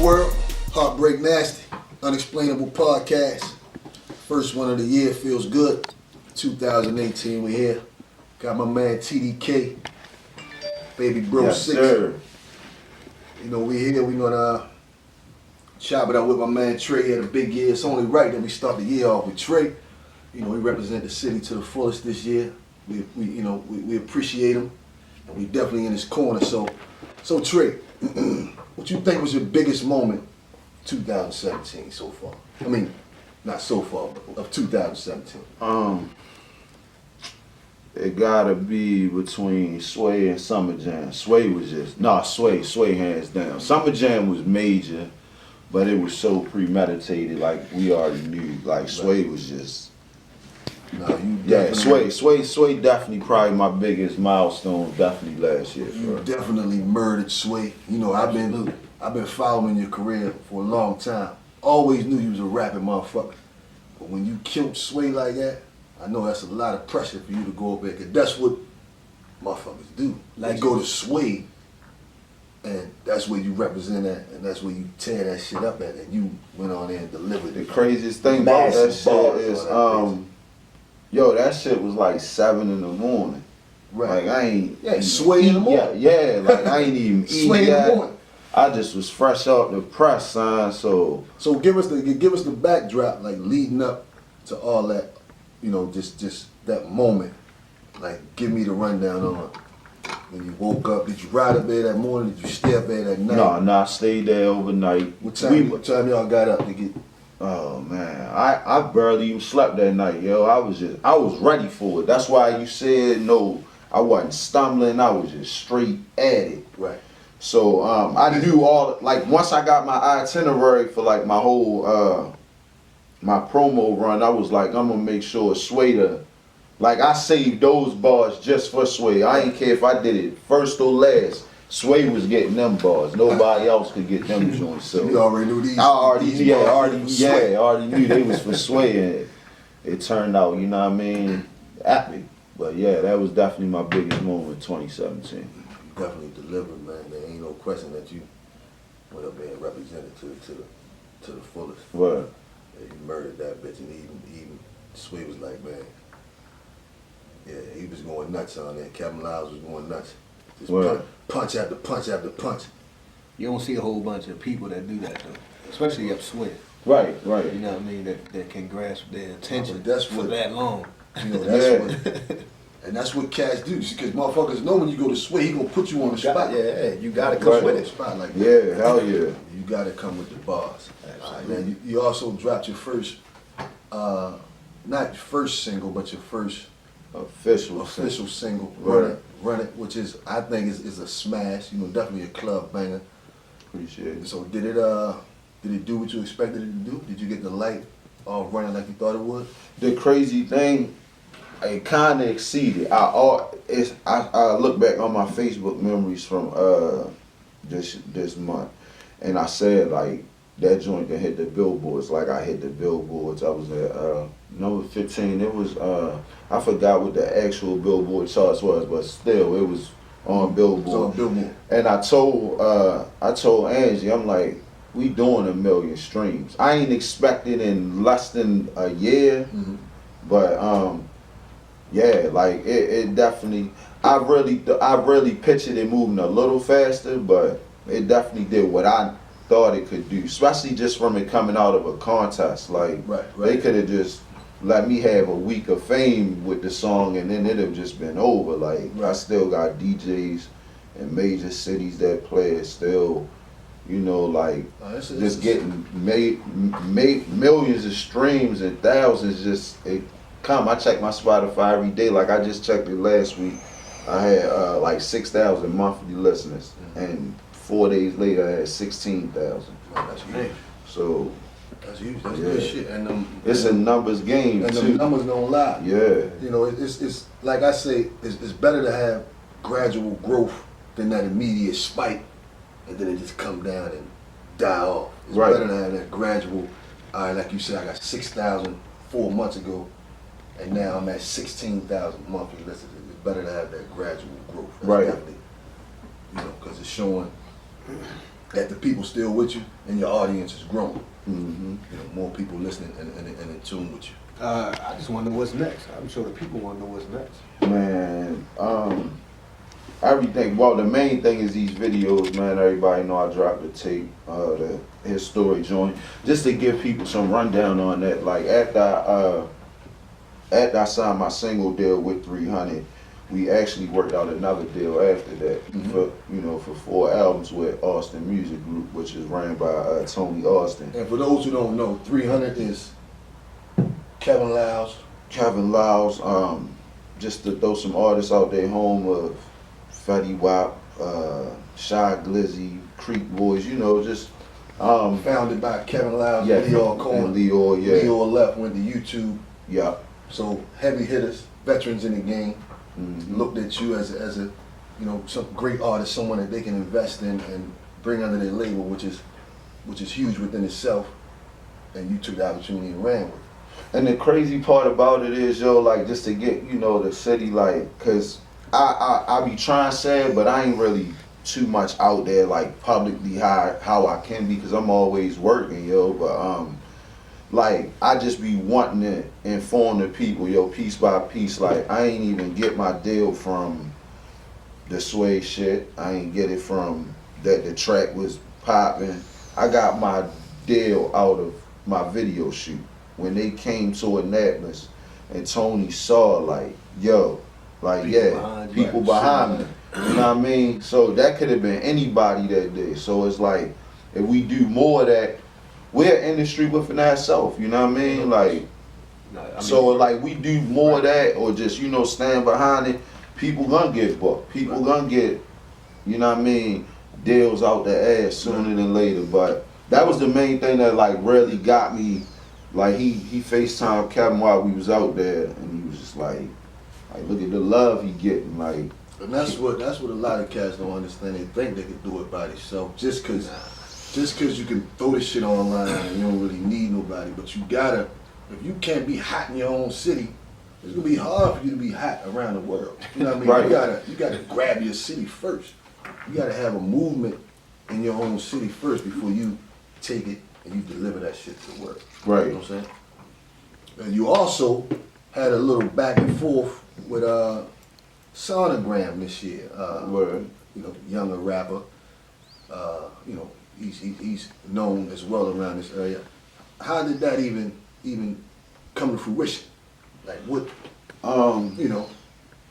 world? Heartbreak Nasty, Unexplainable podcast. First one of the year, feels good. 2018, we here. Got my man TDK, baby bro Yes, 6. Sir. You know, we here, we gonna chop it out with my man Tre. He had a big year. It's only right that we start the year off with Tre. You know, he represent the city to the fullest this year. We appreciate him, and we definitely in his corner. So Tre, what you think was your biggest moment 2017 so far? I mean, not so far, but of 2017. It gotta be between Sway and Summer Jam. Sway hands down. Summer Jam was major, but it was so premeditated, like we already knew. Like Sway was just Sway definitely probably my biggest milestone, definitely last year. You definitely murdered Sway. You know, I've been following your career for a long time. Always knew you was a rapping motherfucker. But when you killed Sway like that, I know that's a lot of pressure for you to go up there, because that's what motherfuckers do. Like, go to Sway, and that's where you represent that, and that's where you tear that shit up at, and you went on there and delivered it. The craziest thing about that shit is, that shit was like 7 in the morning. Right. Like, I ain't Sway in the morning. Yeah, like I ain't even eat Sway in yet. the morning. I just was fresh off the press, son. So give us the backdrop, like leading up to all that, you know, just that moment. Like, give me the rundown on when you woke up. Did you ride up there that morning? Did you stay up there that night? No, I stayed there overnight. What time y'all got up to get? Oh man, I barely even slept that night, yo. I was ready for it. That's why you said no. I wasn't stumbling. I was just straight at it. Right. So I knew once I got my itinerary for like my whole my promo run, I was like, I'm gonna make sure Sway like I saved those bars just for Sway. I ain't care if I did it first or last. Sway was getting them bars. Nobody else could get them joints. So you already knew these. I already knew they was for Sway, and it turned out, you know what I mean, epic. But yeah, that was definitely my biggest moment in 2017. You definitely delivered, man. There ain't no question that you went up there and represented to the fullest. What? Yeah, you murdered that bitch, and even Sway was like, man, yeah, he was going nuts on there. Kevin Lyles was going nuts. Just punch after punch after punch. You don't see a whole bunch of people that do that though, especially up Sway. Right. You know what I mean? That can grasp their attention for that long. You know, that's what cats do. Because motherfuckers know when you go to Sway, he gonna put you on the spot. You gotta come with it. Spot like that. Yeah, hell yeah. You gotta come with the bars. Absolutely. Now, you also dropped your first, not first single, but your first official single, Run It, which is, I think is a smash. You know, definitely a club banger. Appreciate it. So did it do what you expected it to do? Did you get the light all running like you thought it would? The crazy thing, it kind of exceeded. I look back on my Facebook memories from this month, and I said like that joint that hit the billboards. Like I hit the billboards. I was at number 15. It was I forgot what the actual Billboard charts was, but still it was on Billboard. It's on Billboard. And I told Angie, I'm like, we doing 1 million streams. I ain't expecting in less than a year, but yeah, like it definitely. I really pictured it moving a little faster, but it definitely did what I thought it could do, especially just from it coming out of a contest. Like they could have just let me have a week of fame with the song, and then it'd have just been over. Like I still got DJs in major cities that play it still. You know, like just getting millions of streams and thousands. I check my Spotify every day. Like I just checked it last week. I had like 6,000 monthly listeners, and 4 days later I had 16,000. That's huge. So that's huge. That's good shit. And it's a numbers game and too. the numbers don't lie. Yeah. You know, it's like I say, it's better to have gradual growth than that immediate spike, and then it just come down and die off. It's better to have that gradual. Like you said, I got 6,000 4 months ago, and now I'm at 16,000 monthly listeners. It's better to have that gradual growth. That's definitely, you know, because it's showing that the people still with you and your audience is growing. Mm-hmm. You know, more people listening and in tune with you. I just wonder what's next. I'm sure the people want to know what's next. Man, everything. Well, the main thing is these videos, man. Everybody know I dropped the tape, the his story joint, just to give people some rundown on that. Like after I signed my single deal with 300, we actually worked out another deal after that for 4 albums with Austin Music Group, which is ran by Tony Austin. And for those who don't know, 300 is Kevin Lyles, just to throw some artists out there, home of Fetty Wap, Shy Glizzy, Creek Boys, just founded by Kevin Lyles, yeah, Leo Cohen. and Leo, yeah. Leo left, went to YouTube. Yeah. So heavy hitters, veterans in the game, Mm-hmm. looked at you as a some great artist, someone that they can invest in and bring under their label, which is huge within itself. And you took the opportunity and ran with it. And the crazy part about it is, like, just to get, the city, like, cause I be trying to say it, but I ain't really too much out there, like, publicly how I can be, cause I'm always working, but, like, I just be wanting to inform the people, piece by piece, like, I ain't even get my deal from the Sway shit, I ain't get it from that the track was popping, I got my deal out of my video shoot. When they came to Annapolis and Tony saw people behind me. You know what I mean? So that could have been anybody that day. So it's like, if we do more of that, we're an industry within ourselves, you know what I mean? Like, we do more of that or just, stand behind it, people gonna get booked. People gonna get, you know what I mean, deals out the ass sooner than later. But that was the main thing that really got me. Like he FaceTimed Kevin while we was out there, and he was just like look at the love he getting, like. And that's what a lot of cats don't understand. They think they can do it by themselves just cause you can throw this shit online and you don't really need nobody. But you gotta, if you can't be hot in your own city, it's gonna be hard for you to be hot around the world. You know what I mean? Right. You gotta grab your city first. You gotta have a movement in your own city first before you take it and you deliver that shit to the world. Right. You know what I'm saying? And you also had a little back and forth with Sonogram this year. Word. Younger rapper. He's known as well around this area. How did that even come to fruition? Like what?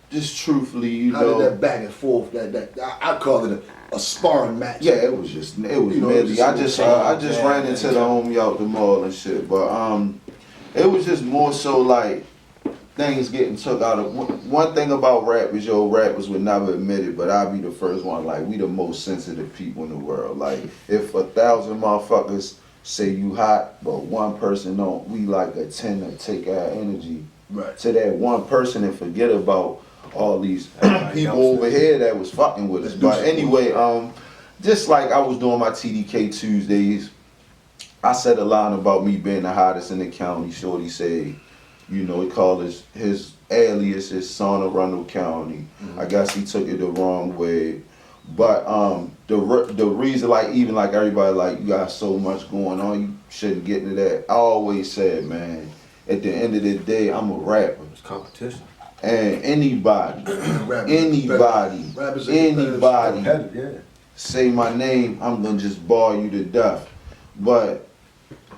Just truthfully, how did that back and forth? I call it a sparring match. Yeah, it was merely. I just ran into the homie out the mall and shit, but it was just more so like things getting took out of. One thing about rap is rappers would never admit it, but I'll be the first one. Like, we the most sensitive people in the world. Like, if 1,000 motherfuckers say you hot, but one person don't, we tend to take our energy to that one person and forget about all these people over here that was fucking with us. But anyway, just like I was doing my TDK Tuesdays, I said a line about me being the hottest in the county. Shorty said, he called his alias is Son of Arundel County. Mm-hmm. I guess he took it the wrong way. But the reason, even everybody, you got so much going on, you shouldn't get into that. I always said, man, at the end of the day, I'm a rapper. It's competition. And anybody say my name, I'm gonna just bar you to death. But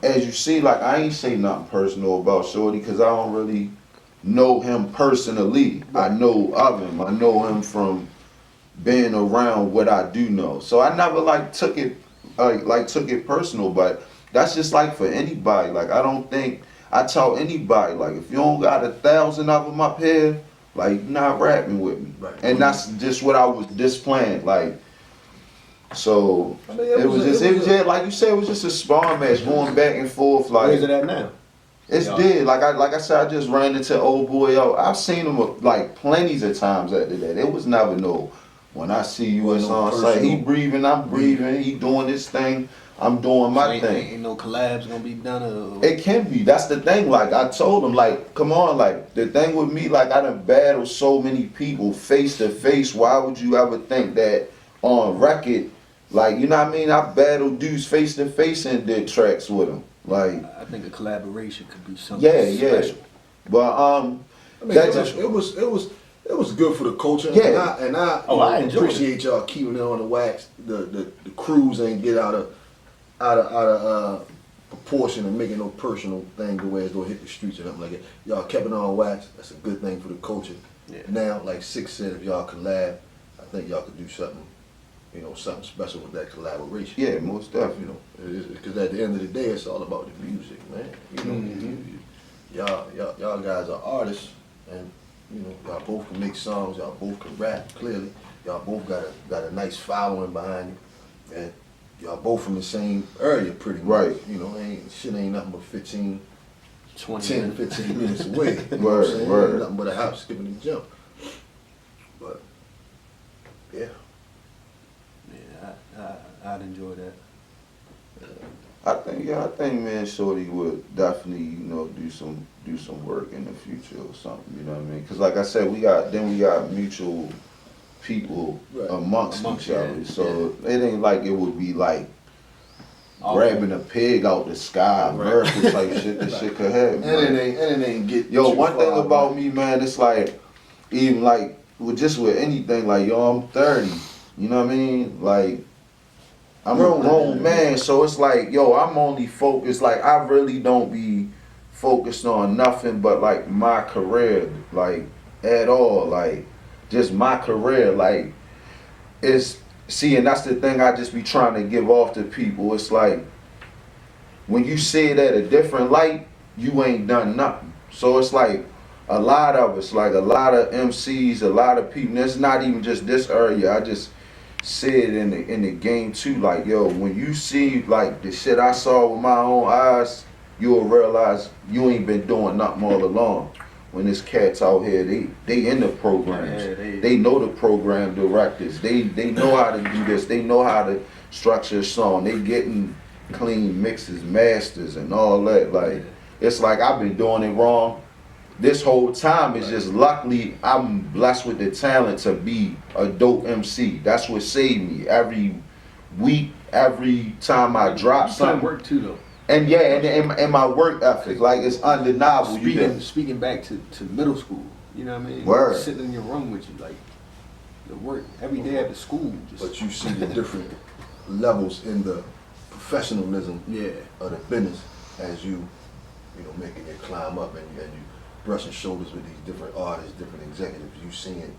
as you see, I ain't say nothing personal about Shorty because I don't really know him personally. I know of him. I know him from being around what I do know. So I never took it took it personal. But that's just for anybody. I don't think I tell anybody if you don't got 1,000 of them up here, you're not rapping with me. Right. And that's just what I was displaying. So it was just like you said, it was just a sparring match going back and forth. Where's it at now? It's dead. Like I said, I just ran into old boy out. I've seen him plenty of times after that. It was never no. When I see you, it's on site. He breathing, I'm breathing. He doing his thing. I'm doing my thing. Ain't no collabs gonna be done. It can be. That's the thing. I told him, come on, the thing with me, I done battled so many people face to face. Why would you ever think that on record Like, you know what I mean? I battled dudes face to face and did tracks with them. Like, I think a collaboration could be something yeah. special. But I mean, that it was good for the culture. Yeah. And I I enjoyed appreciate y'all keeping it on the wax. The crews ain't get out of proportion and making no personal thing the way as though it hit the streets or nothing like that. Y'all kept it on wax. That's a good thing for the culture. Yeah. Now, like Six said, if y'all collab, I think y'all could do something, something special with that collaboration. yeah, most definitely. Because at the end of the day, it's all about the music, man. Y'all guys are artists, and y'all both can make songs. Y'all both can rap. Clearly, y'all both got a nice following behind you, and y'all both from the same area, pretty much. Right. Shit ain't nothing but 15 15 minutes away. You know what I'm saying? Word. Ain't nothing but a hop, skipping, and jump. But yeah. Yeah, I'd enjoy that. I think man, Shorty would definitely, do some work in the future or something. You know what I mean? Because like I said, we got mutual people Right. amongst each yeah, other. So it ain't like it would be like grabbing a pig out the sky, miracle type shit. This shit could happen. And it ain't get Yo, too one thing far, about man. me, man, it's like, even like, with anything, like, yo, I'm 30, you know what I mean? Like, I'm a grown man, so it's like, yo, I'm only focused, like, I really don't be focused on nothing but, like, my career, like, at all, like, just my career, like, and that's the thing I just be trying to give off to people, it's like, when you see it at a different light, you ain't done nothing. So it's like a lot of us, like a lot of MCs, a lot of people. It's not even just this area. I just see it in the game too. Like, yo, when you see like the shit I saw with my own eyes, you'll realize you ain't been doing nothing all along. When there's cats out here, they in the programs. Yeah, they know the program directors. They know how to do this. They know how to structure a song. They getting clean mixes, masters, and all that. Like, it's like I've been doing it wrong this whole time. It's just luckily I'm blessed with the talent to be a dope MC. That's what saved me. Every week, every time I drop something. work too though. And yeah, and my work ethic, like, it's undeniable. Speaking back to middle school, you know what I mean? Word. Sitting in your room with you, like the work every day after school. But you see the different levels in the professionalism of the business as you making it climb up, and you brushing shoulders with these different artists, different executives. You seeing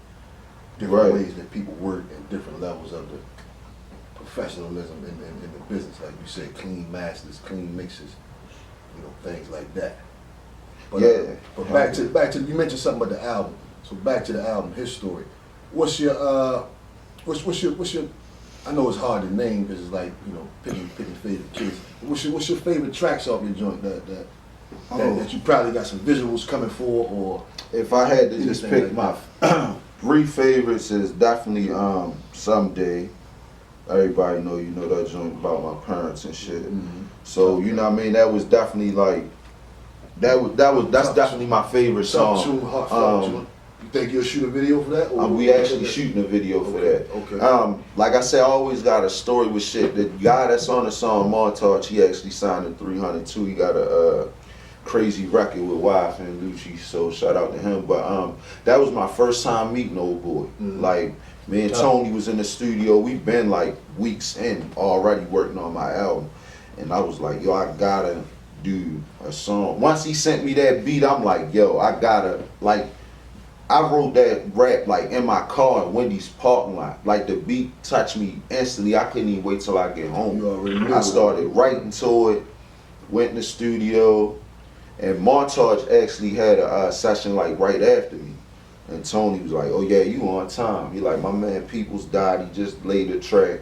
different ways that people work and different levels of the professionalism in the business. Like you said, clean masters, clean mixes, things like that. But but back to you mentioned something about the album. So back to the album, his story. What's your I know it's hard to name because it's like picking favorite kids. What's your favorite tracks off your joint that you probably got some visuals coming for, or if I had to just pick like my 3 favorites, is definitely Someday. Everybody know that joint about my parents and shit. Mm-hmm. So you know what I mean. That was definitely like that's definitely my favorite song. You think you'll shoot a video for that? Or we actually shooting a video for that. Okay. Like I said, I always got a story with shit. The guy that's on the song, Montage, he actually signed in 300 too. He got a crazy record with Wife and Lucci, so shout out to him. But that was my first time meeting Old Boy. Mm-hmm. Like, me and Tony was in the studio. We've been like weeks in already working on my album, and I was like, yo, I gotta do a song. Once he sent me that beat, I'm like, yo, I gotta, like, I wrote that rap like in my car in Wendy's parking lot. Like, the beat touched me instantly. I couldn't even wait till I get home. You already knew I started writing to it, went in the studio, and Montage actually had a session like right after me. And Tony was like, oh yeah, you on time. He like, my man Peoples died, he just laid the track.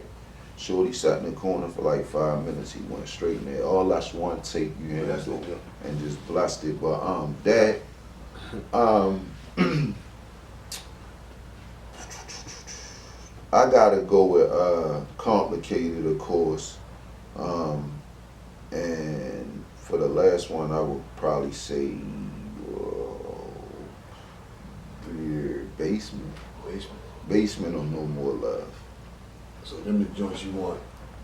Shorty sat in the corner for like 5 minutes, he went straight in there. All that's one take, you hear that, and just blessed it. But I gotta go with Complicated, of course. And for the last one, I would probably say Basement or No More Love. So them the joints you want.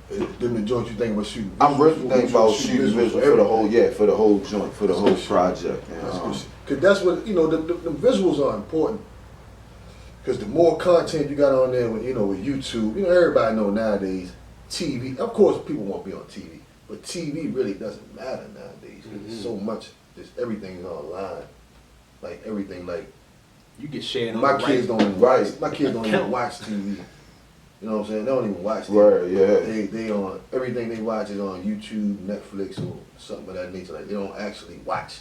Them the joints you think about shooting. I'm really thinking about shoot shooting visuals visual for the whole, for the whole joint, for the whole project. Cause that's what the visuals are important. Cause the more content you got on there, with with YouTube, everybody know nowadays TV. Of course, people won't be on TV, but TV really doesn't matter nowadays. There's so much, just everything is online. Like everything, like you get shared on my the kids right. don't even watch. My kids don't even watch TV. You know what I'm saying? They don't even watch TV. Right, yeah. They on everything they watch is on YouTube, Netflix, or something of that nature. Like they don't actually watch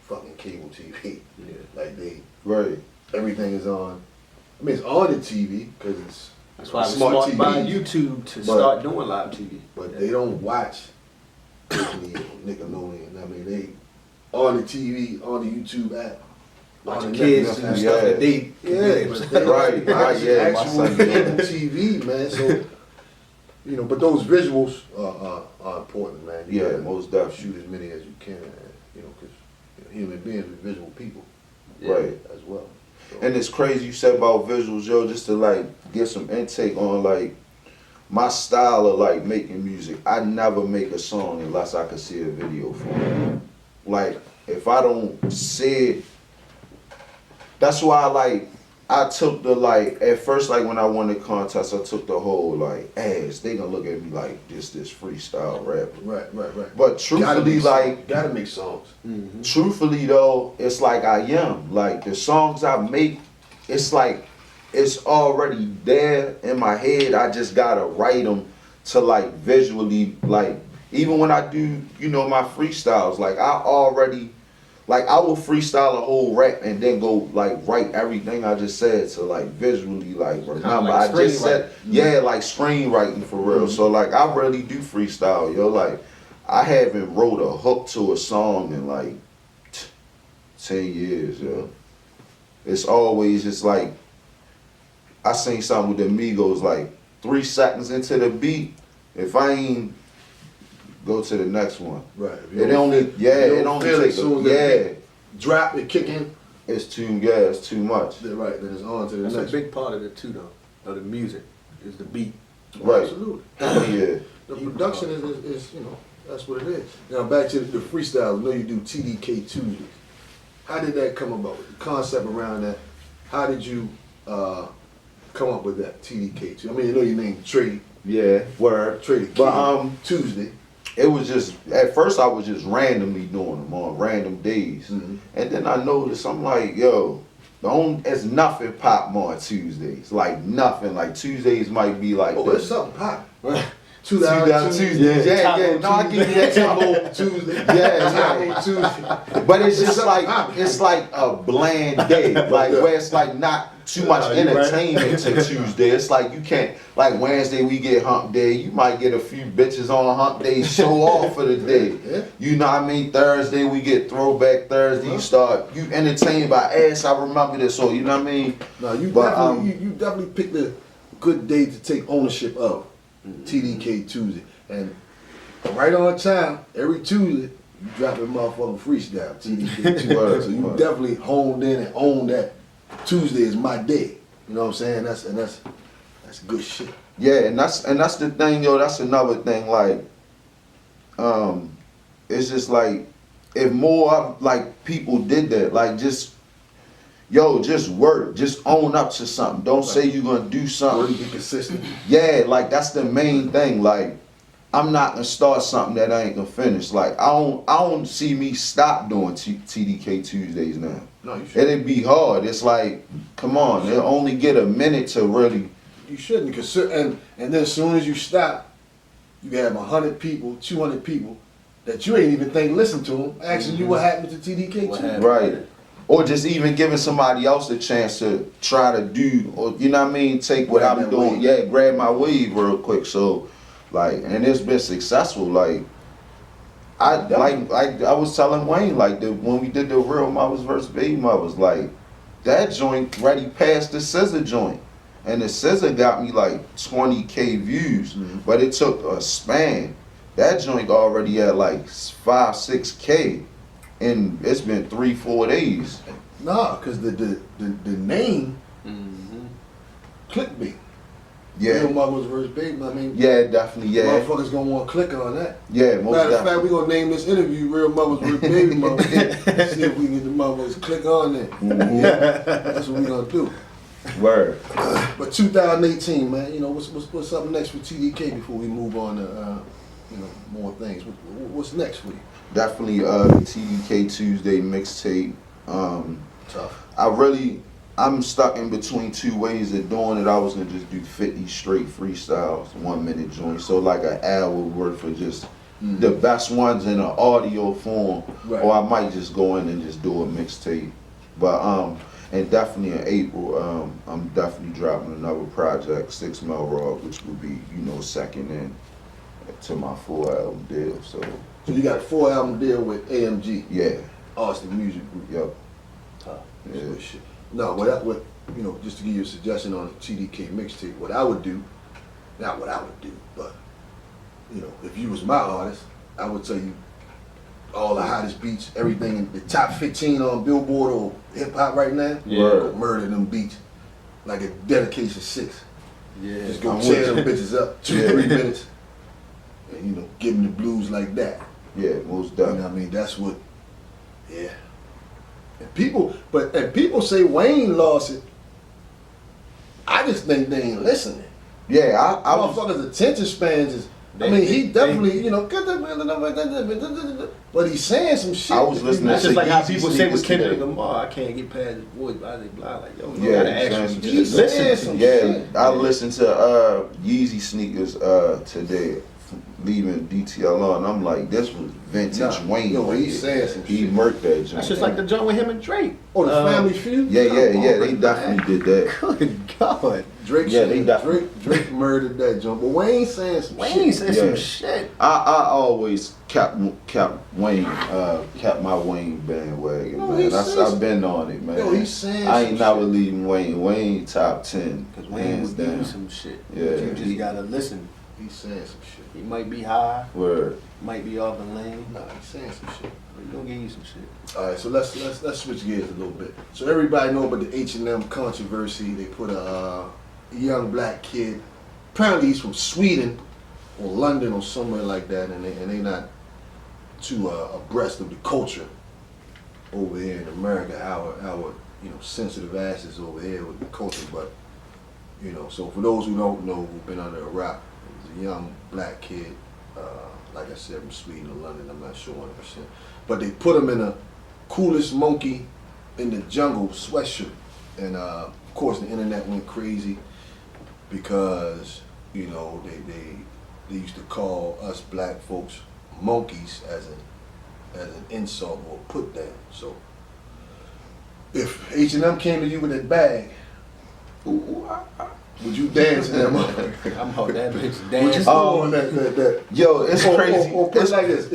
fucking cable TV. Yeah. Like Right. everything is on. I mean, it's on the TV because it's That's why I was smart smart by TVs, YouTube to But- start doing live TV. but they don't watch Disney or Nickelodeon. I mean, they on the TV, on the YouTube app. Watching on the kids Netflix do app. stuff that they Yeah, but they Right, watch yeah, my actual son cable did. TV, man. So, but those visuals are important, man. You Yeah, gotta most definitely. shoot as many as you can, because human beings are visual people Right. as well. So, And it's crazy you said about visuals, yo, just to like get some intake on like my style of like making music. I never make a song unless I can see a video for it. Like if I don't see it, that's why like I took the like at first like when I won the contest I took the whole like they gonna look at me like this freestyle rap. right. But Gotta truthfully make like songs. Gotta make songs. truthfully though, it's like I am. Like the songs I make, it's like it's already there in my head. I just gotta write them to like visually, like even when I do, my freestyles, like I already, like I will freestyle a whole rap and then go like write everything I just said to like visually like remember. like I just said, screenwriting. like screenwriting for real. So like I really do freestyle, yo. Like I haven't wrote a hook to a song in like 10 years, yo. It's always just like I sing something with the Migos like 3 seconds into the beat. If I ain't go to the next one. Right. If It only it only feel takes as soon as a, drop it, kick in. it's too much. Then right, then it's on to the That's a next. big part of it too, though. Of the music is the beat. Right. Absolutely. Yeah. The production is that's what it is. Now back to the freestyle. I know you do TDK Tuesdays. How did that come about? The concept around that. How did you come up with that TDK Tuesday? I mean, your name Tre Word. Da Kid. But Tuesday. it was just at first I was just randomly doing them on random days, Mhm. and then I noticed I'm like, yo, it's nothing pop more on Tuesdays, like nothing. Like Tuesdays might be like Oh, the there's something pop. $2 Tuesdays. Yeah. No, I give you that Taco Tuesday. Yeah. Taco Tuesday. But it's just It's like something it's like a bland day, like where it's like not too much you right. entertainment to Tuesday. It's like you can't like Wednesday we get hump day. You might get a few bitches on hump day, show off for the day. Yeah. You know what I mean? Thursday we get throwback Thursday. You entertained by ass. I remember this, so you know what I mean? No, you But, definitely you definitely picked a good day to take ownership of TDK Tuesday, and right on time every Tuesday you drop a motherfucking freestyle TDK Tuesday. So you definitely honed in and owned that Tuesday is my day. You know what I'm saying? That's good shit. Yeah, and that's the thing, yo. That's another thing. Like, it's just like if more like people did that, like just work, just own up to something. Don't say you're gonna do Or something. you be consistent. Yeah, like that's the main thing. Like, I'm not gonna start something that I ain't gonna finish. Like, I don't see me stop doing TDK Tuesdays now. No, you shouldn't. It'd be hard. It's like, come on, they'll only get a minute to really. You shouldn't, and then as soon as you stop, you have 100 people, 200 people that you ain't even think listen to them asking you what happened to TDK What Tuesday. happened? Right. Or just even giving somebody else a chance to try to do, or you know what I mean, take what Grab I'm that doing. wave. Yeah, grab my wave real quick. So, like, and it's been successful. Like, I was telling Wayne, like, when we did the Real Mothers versus Baby Mothers, like, that joint ready past the Scissor joint. And the Scissor got me like 20K views, but it took a span. That joint already at like 5-6K. And it's been 3-4 days. Nah, cause the name clickbait. Yeah. Real mothers versus baby. I mean, Yeah, definitely. Yeah. motherfuckers gonna want to click on that. Yeah, most Matter of fact, definitely. we gonna name this interview "Real Mothers versus Baby Mothers." See if we can get the mothers to click on it. Mhm. Yeah, that's what we gonna do. Word. But 2018, man, you know what's up next for TDK before we move on to more things. What's next for you? Definitely TDK Tuesday mixtape. Tough. I'm stuck in between two ways of doing it. I was gonna just do 50 straight freestyles, 1 minute joint. So like an hour worth of just the best ones in an audio form. Right. Or I might just go in and just do a mixtape. But and definitely in April, I'm definitely dropping another project, 6 Mil Raw, which will be, second in to my 4-album deal. So you got a 4-album deal with AMG, yeah. Austin Music Group. Yep. Tough. Yeah. Good shit. No, just to give you a suggestion on a TDK mixtape, what I would do, not what I would do, but if you was my artist, I would tell you all the hottest beats, everything in the top 15 on Billboard or hip hop right now. Yeah. Go murder them beats like a dedication 6. Yeah. Just go I'm tear with them bitches up 2-3 minutes, and give them the blues like that. Yeah, most You definitely. know what I mean? That's what. Yeah. And people say Wayne lost it. I just think they ain't listening. Yeah, I was. Motherfuckers' attention spans is. He definitely, but he's saying some shit. I was listening That's to just like how Yeezy people say sneakers with Kendrick today. Lamar, I can't get past his voice, blah, blah, blah. Like, yo, you Yeah, gotta he's actually saying just some listen shit. to Some him. Yeah, shit. I listened to Yeezy sneakers today, leaving DTLR, and I'm like, this was vintage Wayne. Yo, right he's here. saying some He shit. murked that joint. That's just like the joint with him and Drake. Oh, the Family Feud? Yeah, they man. definitely did that. Good God. Drake, Yeah, they definitely- Drake murdered that jump. But Wayne saying some Wayne shit. said Yeah. some shit. I always kept Wayne, kept my Wayne bandwagon, No, man. he's saying I've been on it, man. Yo, he's saying I ain't some never shit. leaving Wayne. Wayne top 10, Because Wayne hands was giving down. some shit. Yeah, You just he- gotta listen. He's saying some shit. He might be high, Word. might be off the lane, Nah, he's saying some shit. but he gonna give you some shit. All right, so let's switch gears a little bit. So everybody know about the H&M controversy. They put a young black kid, apparently he's from Sweden or London or somewhere like that, and they not too abreast of the culture over here in America. Our sensitive asses over here with the culture, but so for those who don't know, who've been under a rock, it was a young black kid, like I said, from Sweden or London, I'm not sure 100%. But they put him in a coolest monkey in the jungle sweatshirt. And of course the internet went crazy because, they used to call us black folks monkeys as an insult or a put down. So if H&M came to you with that bag, would you dance in that motherfucker? I'm out that bitch Would you dancing. go on that? Yo, it's crazy. Or put it It's- like this: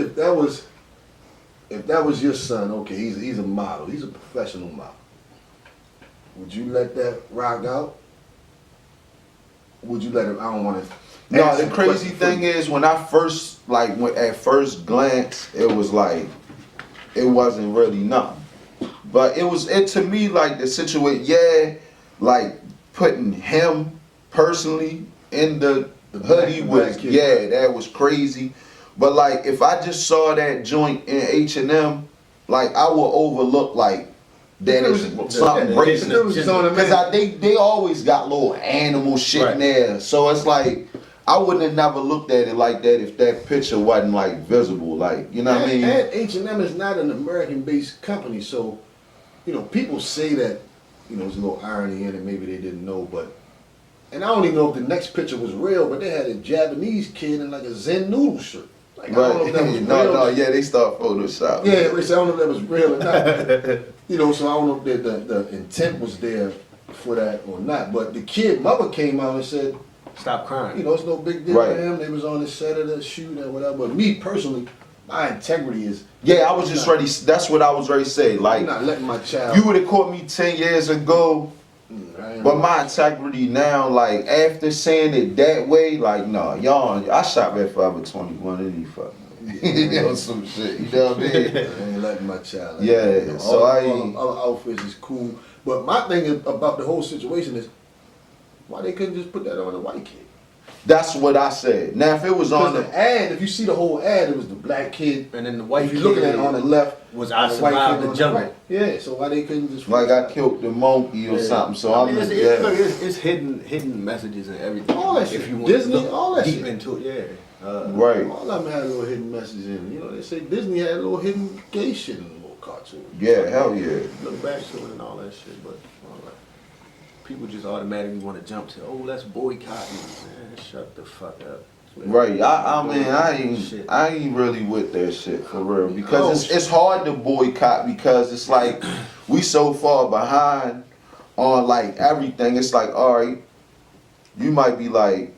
if that was your son, okay, he's a model, he's a professional model. Would you let that rock out? Would you let him? I don't want to. No, the crazy thing is when I first at first glance, it was like it wasn't really nothing. But it to me like the situation, like putting him personally in the hoodie was, kid. that was crazy. But like if I just saw that joint in H&M, like I would overlook like that It is was- something it racist. was just on the Because they always got little animal shit in Right. there. So it's like I wouldn't have never looked at it like that if that picture wasn't like visible. Like, you know what I mean? And H&M is not an American-based company, so people say that there's a little irony in it. Maybe they didn't know, and I don't even know if the next picture was real, but they had a Japanese kid in like a Zen noodle shirt. Like, I don't know if that was real. They start Photoshop. Yeah, which I don't know if that was real or not. So I don't know if the intent was there for that or not. But the kid mother came out and said, Stop crying. it's no big deal Right. for him. They was on the set of the shoot or whatever. But me personally, my integrity is. Yeah, I was just ready. That's what I was ready to say. I'm Like, not letting my child. you would have caught me 10 years ago, but my integrity now, like, after saying it that way, like, no, y'all, I shot at Forever 21 any fucking. Some shit, you know what I mean? I ain't letting my child. Yeah, so all outfits is cool. But my thing about the whole situation is, Why they couldn't just put that on the white kid? That's what I said. Now, if it was on Because the ad, if you see the whole ad, it was the black kid. And then the white If kid you're looking at it on the left, was I the white survived kid the on jungle. right. Yeah, so why they couldn't just like I killed the monkey or something, so I I'm mean, just, it's hidden messages and everything. All that shit. If you want Disney, to look all that deep shit. into it, yeah. right. All of them had a little hidden message in it. You know, they say Disney had a little hidden gay shit in the little cartoon. Yeah, hell yeah. Look back to it and all that shit, but all right. People just automatically want to jump to, oh, let's boycott. Man, shut the fuck up. Right, I mean, Shit. I ain't really with that shit for real because it's hard to boycott because it's like we so far behind on like everything. It's like, all right, you might be like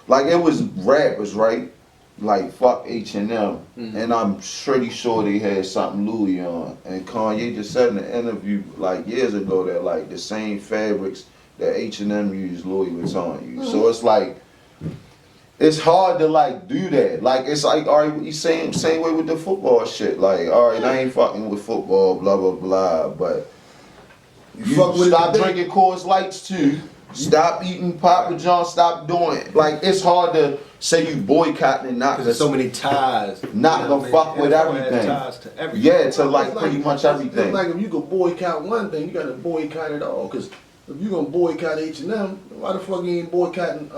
it was rappers, right? Like fuck H&M, and I'm pretty sure they had something Louis on, and Kanye just said in an interview like years ago that like the same fabrics that H&M used, Louis Vuitton used. So it's like. It's hard to like do that. Like it's like, all right, you same way with the football shit. Like, all right, I ain't fucking with football, blah blah blah. But you fuck with stop it drinking Coors Lights too. Stop eating Papa John. Stop doing it. Like it's hard to say you boycotting and not. Because there's so many ties. Not gonna fuck with everything. Ties to everything. Yeah, to like pretty much everything. It's like if you could boycott one thing, you gotta boycott it all. Because if you gonna boycott H&M, why the fuck you ain't boycotting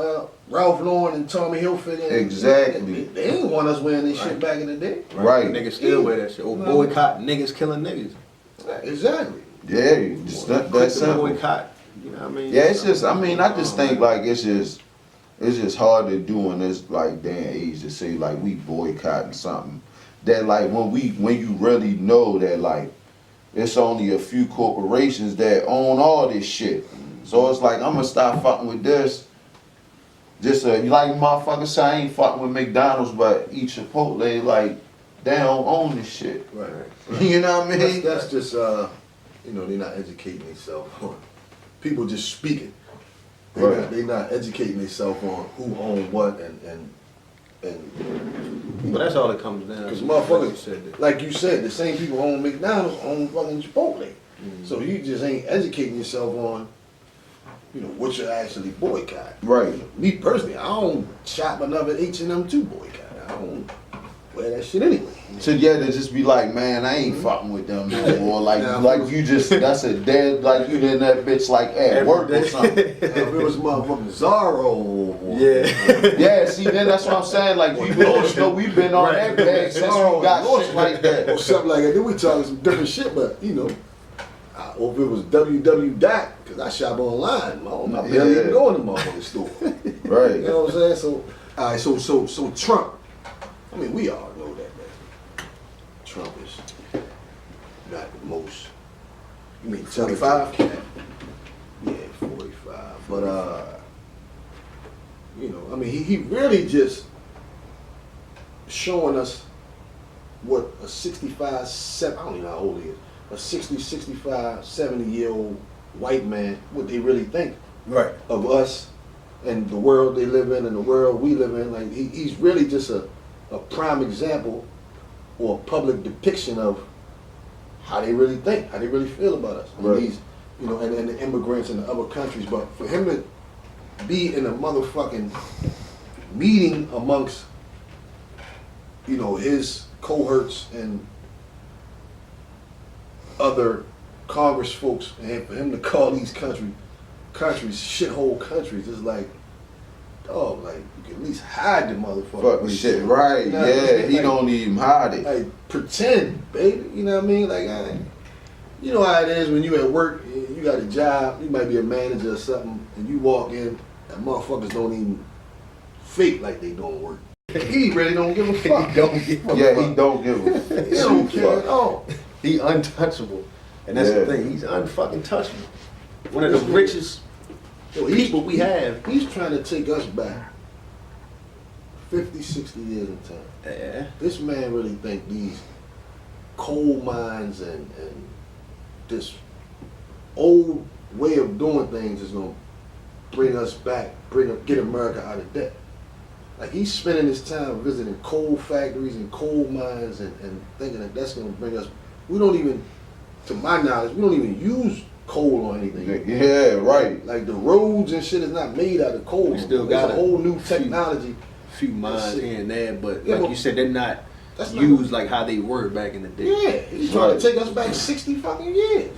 Ralph Lauren and Tommy Hilfiger? Exactly. They ain't want us wearing this shit back in the day. Right. Niggas still wear that shit. Or boycott niggas killing niggas. Exactly. Yeah, just that Quick to simple. boycott. You know what I mean? Yeah, it's just. I mean, I just think like it's just hard to do in this like day and age to say like we boycotting something that like when you really know that like it's only a few corporations that own all this shit. So it's like I'm gonna stop fucking with this. Just like motherfuckers say I ain't fucking with McDonald's, but eat Chipotle like they don't own this shit. Right. You know what I mean? That's just you know, they're not educating themselves on people just speaking. They're not educating themselves on who own what and But that's all it comes down to. because motherfuckers, like you said, the same people own McDonald's own fucking Chipotle. So you just ain't educating yourself on, you know, what you're actually boycotting. Right. Me personally, I don't shop enough at H&M to boycott. I don't wear that shit anyway. So yeah, to just be like, man, I ain't fucking with them no more. Like, like you just, that's a dead, like you did that bitch like at work or something. Now, if it was motherfucking Zorro, Yeah, see, then that's what I'm saying. Like, we've been on that bag since we got shit like that. or something like that. Then we talking some different shit, but you know, or if it was WW Dot, because I shop online, I barely even go in the motherfucking store. Right. You know what I'm saying? So, all right, so Trump. I mean, we all know that Trump is not the most. You mean 45? Yeah, 45. But you know, I mean, he really just showing us what a 65, 7, I don't even know how old he is, a 60, 65, 70-year-old white man, what they really think of us and the world they live in and the world we live in. Like he's really just a prime example or a public depiction of how they really think, how they really feel about us. And these, you know, and the immigrants in the other countries. But for him to be in a motherfucking meeting amongst, you know, his cohorts and other Congress folks, and for him to call these countries shithole countries, is like, dog, like you can at least hide the motherfucker. Fucking shit, right? You know he like, don't even hide it. Like pretend, baby. You know what I mean? Like, you know how it is when you at work, you got a job, you might be a manager or something, and you walk in, and motherfuckers don't even fake like they doing work. He really don't give a fuck. He don't give a fuck. He don't give a fuck. He don't care at all. He untouchable. And that's the thing, he's unfucking touchable. One of the richest people we have. He's trying to take us back 50, 60 years in time. Yeah. This man really think these coal mines and this old way of doing things is gonna bring us back, get America out of debt. Like he's spending his time visiting coal factories and coal mines and thinking that that's gonna bring us. We don't even, to my knowledge, we don't even use coal or anything. Yeah, right. Like the roads and shit is not made out of coal. We still It's got a whole new technology. Few mines here and there, but Yeah, like but you said, they're not that's not- used like how they were back in the day. Yeah, he's trying Right. to take us back 60 fucking years.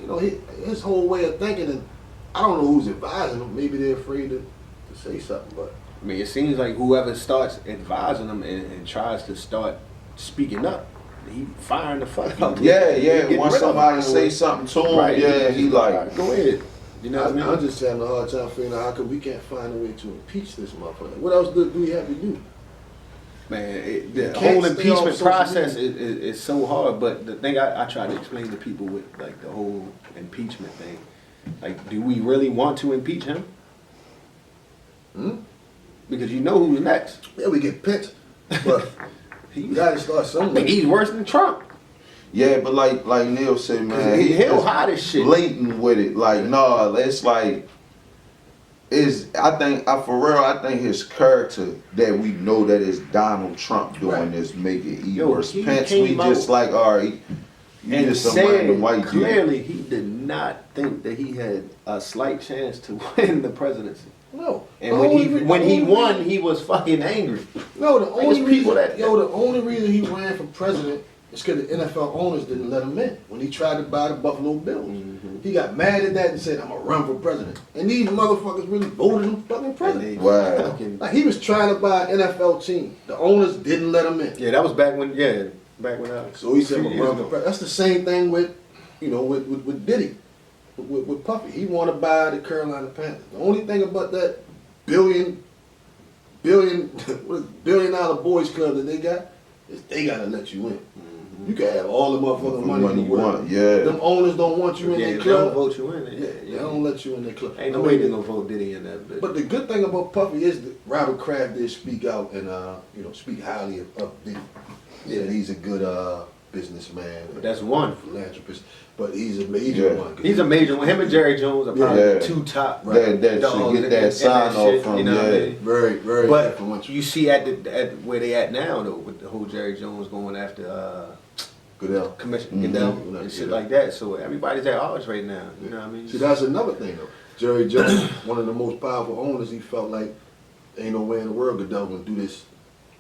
You know, his whole way of thinking, and I don't know who's advising him. Maybe they're afraid to say something, but I mean, it seems like whoever starts advising them and tries to start speaking up, he firing the fuck out. Yeah, He yeah. getting Once rid of somebody them. say something to him, Right, yeah, he like, go ahead. You know what I mean? I'm just having a hard time figuring out how come we can't find a way to impeach this motherfucker. What else do we have to do? Man, the can't whole stay impeachment off social process media. is so hard. But the thing I try to explain to people with like the whole impeachment thing, like, do we really want to impeach him? Because you know who's next. Yeah, we get pinched, but you gotta start I somewhere. mean, he's worse than Trump. yeah, but like Neil said, man, He'll just hide his shit. blatant with it. Like, no, it's like, I think his character that we know that is Donald Trump doing Right. this make it even Yo, worse. he Pence, we came just out like, all right, you And just some random said white dude. clearly he did not think that he had a slight chance to win the presidency. No. And The when only he re- when the he only won, reason- he was fucking angry. No, the Like, only it's people reason, that- the only reason he ran for president is because the NFL owners didn't let him in when he tried to buy the Buffalo Bills. He got mad at that and said, "I'm gonna run for president." And these motherfuckers really voted him fucking And president. they Wow. fucking- Like he was trying to buy an NFL team. The owners didn't let him in. yeah, that was back when So he said, few "I'm years gonna run for ago. president." That's the same thing with, with Diddy, with Puffy. He wanted to buy the Carolina Panthers. The only thing about that billion dollar boys club that they got is they gotta let you in. You can have all the motherfucking money in the you world. want, yeah. Them owners don't want you in Yeah, their they don't club. vote you in. Yeah, they don't let you in their club. Ain't no way they gonna vote Diddy in that bitch. But the good thing about Puffy is that Robert Kraft did speak out and speak highly of Diddy. Yeah, he's a good businessman. But that's one. Philanthropist. But he's a major Yeah. one. He's a major one. Him and Jerry Jones are probably Yeah. the two top That dogs should get in that sign off shit, from, you know what I yeah. mean? Very, very But influential. you see at where they at now though, with the whole Jerry Jones going after Goodell. Commissioner Mhm. Goodell Mhm. and shit Yeah. like that. So everybody's at odds right now. You know what I mean? See, that's another thing though. Jerry Jones, one of the most powerful owners, he felt like ain't no way in the world Goodell gonna do this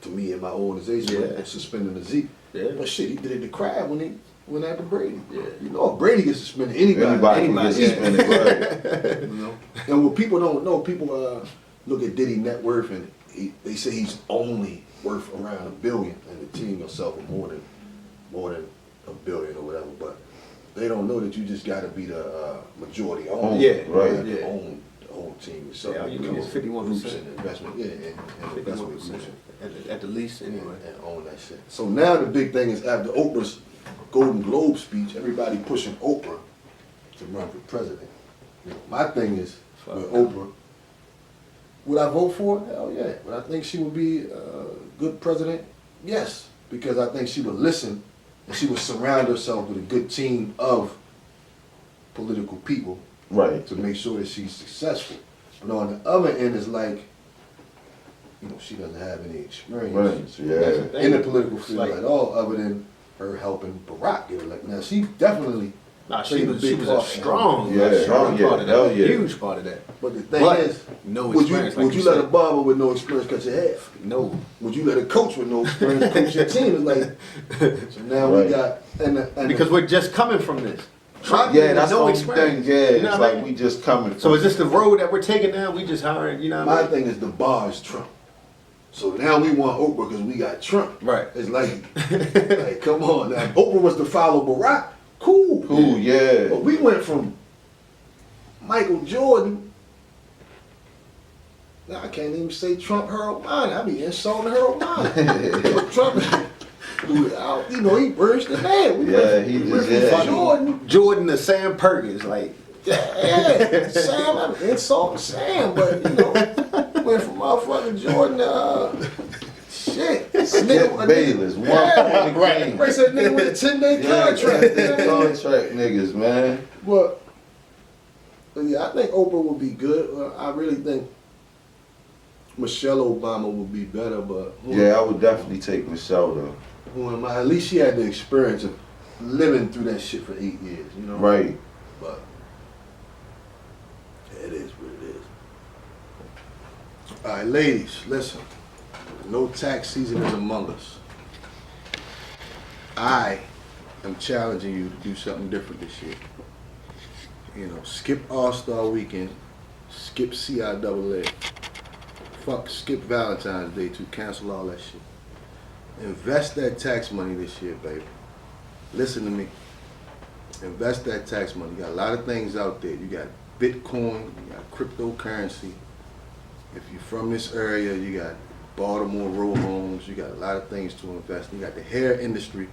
to me and my organization Yeah. and suspending the Zeke. Yeah. But shit, he did it to Crab when he went after Brady. Yeah. You know, if Brady gets suspended, anybody. Anybody can Anybody, get yeah. suspended, right? You know? And what people don't know, people look at Diddy net worth and they say he's only worth around $1 billion, and the team himself are more than $1 billion or whatever. But they don't know that you just got to be the majority owner. Yeah, right. You have to Yeah. own the whole team. So Yeah, all you need is 51%. and investment, yeah, and investment groups at the least anyway. and own that shit. So now the big thing is after Oprah's Golden Globe speech, everybody pushing Oprah to run for president. You know, my thing is Fuck with no. Oprah, would I vote for her? Hell yeah. Would I think she would be a good president? Yes, because I think she would listen and she would surround herself with a good team of political people Right. to make sure that she's successful. But on the other end is like, she doesn't have any experience Right, yeah. That's the thing. in the political field Like- at all, other than her helping Barack get elected. Now she definitely, Nah, she played a was big a part. strong, Yeah, strong hell yeah, part of hell that, yeah. huge part of that. but the thing But is, no would experience, you like you let a said. barber with no experience cut your hair? No, Would you let a coach with no experience coach your team? It's like, so now Right. we got and because we're just coming from this. Trump Yeah, has that's the no only experience. thing. Yeah, You know it's what I like mean? we just coming. So is this the road that we're taking now? We just hiring, you know what I my mean? thing is the bar is Trump. So now we want Oprah because we got Trump. Right. It's like come on now. If Oprah was to follow Barack, cool. Cool, yeah. But we went from Michael Jordan. Now I can't even say Trump Harold Mine. I be insulting Harold Mine. Trump, he burst the man. We Yeah, went he from just- yeah. Jordan. Jordan to Sam Perkins, like Yeah, Sam, I'm insulting Sam, but went from motherfucking Jordan to shit. Skip Bayless, one point game. Right, said nigga with a 10-day contract. Yeah, contract niggas, man. But yeah, I think Oprah would be good. I really think Michelle Obama would be better, but Yeah, I would definitely take Michelle though. who am I? At least she had the experience of living through that shit for 8 years, Right. But yeah, it is what it is. All right, ladies, listen. No tax season is among us. I am challenging you to do something different this year. You know, skip All-Star Weekend, skip CIAA, skip Valentine's Day too, cancel all that shit. Invest that tax money this year, baby. Listen to me. Invest that tax money. You got a lot of things out there. You got Bitcoin, you got cryptocurrency. If you're from this area, you got Baltimore row homes, you got a lot of things to invest in. You got the hair industry,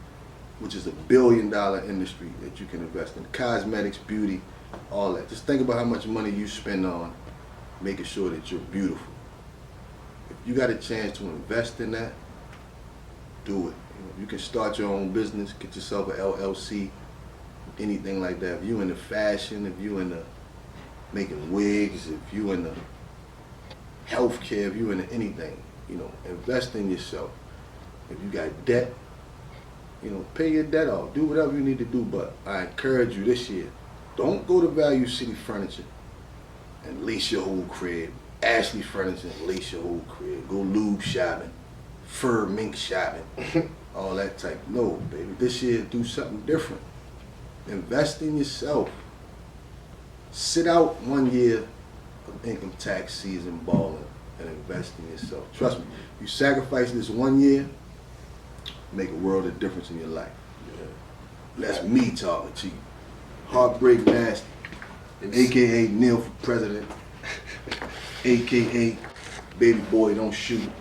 which is $1 billion industry that you can invest in. Cosmetics, beauty, all that. Just think about how much money you spend on making sure that you're beautiful. If you got a chance to invest in that, do it. You can start your own business, get yourself an LLC, anything like that. If you into fashion, if you into making wigs, if you into healthcare, if you into anything, invest in yourself. If you got debt, pay your debt off. Do whatever you need to do, but I encourage you this year, don't go to Value City Furniture and lease your whole crib. Ashley Furniture and lease your whole crib. Go lube shopping, fur mink shopping, all that type. No, baby. This year, do something different. Invest in yourself. Sit out 1 year of income tax season balling and invest in yourself. Trust me, you sacrifice this 1 year, make a world of difference in your life. Yeah. That's me talking to you. Heartbreak Nasty, AKA Neil for President, AKA Baby Boy Don't Shoot.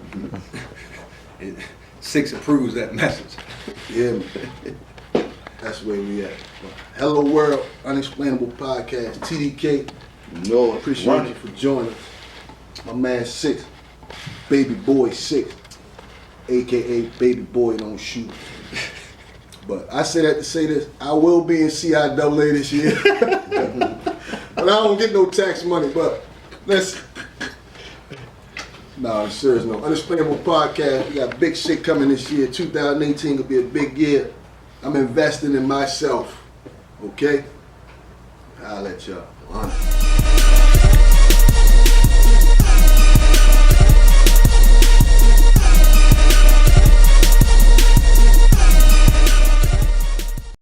6 approves that message. Yeah, man. That's where we at. Hello World, Unexplainable Podcast, TDK. No, Appreciate you for joining us. My man 6, Baby Boy 6, AKA Baby Boy Don't Shoot. But I say that to say this, I will be in CIAA this year. But I don't get no tax money, but listen. No, serious no. Unexplainable Podcast, we got big shit coming this year. 2018 gonna be a big year. I'm investing in myself, okay? I'll let y'all.